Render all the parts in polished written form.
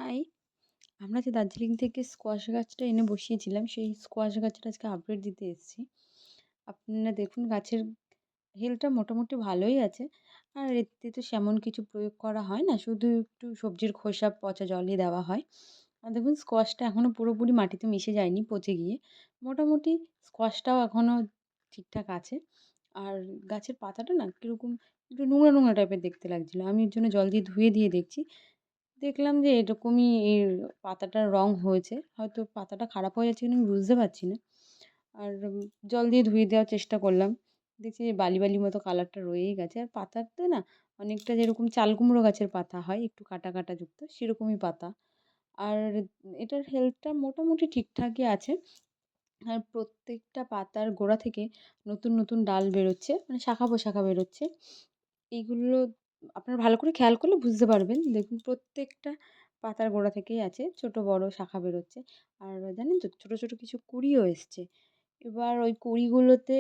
High! আমরা যে দার্জিলিং থেকে স্কোয়াশ গাছটা এনে বসিয়েছিলাম, সেই স্কোয়াশ গাছটা আজকে আপডেট দিতে এসেছি। আপনারা দেখুন গাছের হেলথটা মোটামুটি ভালোই আছে। আর এতে তো সেমন কিছু প্রয়োগ করা হয় না। শুধু একটু সবজির খোসা পচা জলই দেওয়া হয়। আর দেখুন স্কোয়াশটা এখনো পুরোপুরি মাটিতে মিশে যায়নি পচে গিয়ে। মোটামুটি স্কোয়াশটাও এখনো ঠিকঠাক আছে। আর গাছের পাতাটা না কিরকম একটু নোংরা, নোংরা টাইপের দেখতে লাগছিল। আমি এর জন্য জল দিয়ে ধুয়ে দিয়ে দেখছি। দেখলাম যে এরকমই এর পাতাটার রং হয়েছে। হয়তো পাতাটা খারাপ হয়ে যাচ্ছে কিনা আমি বুঝতে পারছি না। আর জল দিয়ে ধুয়ে দেওয়ার চেষ্টা করলাম। দেখছি যে বালি, বালি মতো কালারটা রয়েই গেছে। আর পাতাতে না অনেকটা যেরকম চাল কুমড়ো গাছের পাতা হয় একটু কাটা, কাটা যুক্ত সেরকমই পাতা। আর এটার হেলথটা মোটামুটি ঠিকঠাকই আছে। আর প্রত্যেকটা পাতার গোড়া থেকে নতুন, নতুন ডাল বেরোচ্ছে মানে শাখা-প্রশাখা বেরোচ্ছে। এইগুলো আপনারা ভালো করে খেয়াল করলে বুঝতে পারবেন। দেখুন প্রত্যেকটা পাতার গোড়া থেকেই আছে ছোট বড় শাখা বেরোচ্ছে। আর জানেন তো ছোট, ছোট কিছু কুঁড়িও এসছে। এবার ওই কুঁড়িগুলোতে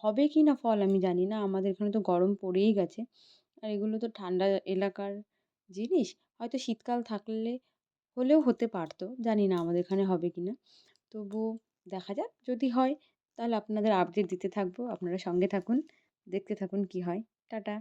হবে কি না ফল আমি জানি না। আমাদের এখানে তো গরম পড়েই গেছে। আর এগুলো তো ঠান্ডা এলাকার জিনিস। হয়তো শীতকাল থাকলে হলেও হতে পারত। জানি না আমাদের এখানে হবে কিনা। তবুও দেখা যাক যদি হয় তাহলে আপনাদের আপডেট দিতে থাকবো। আপনারা সঙ্গে থাকুন, দেখতে থাকুন কি হয়। টাটা।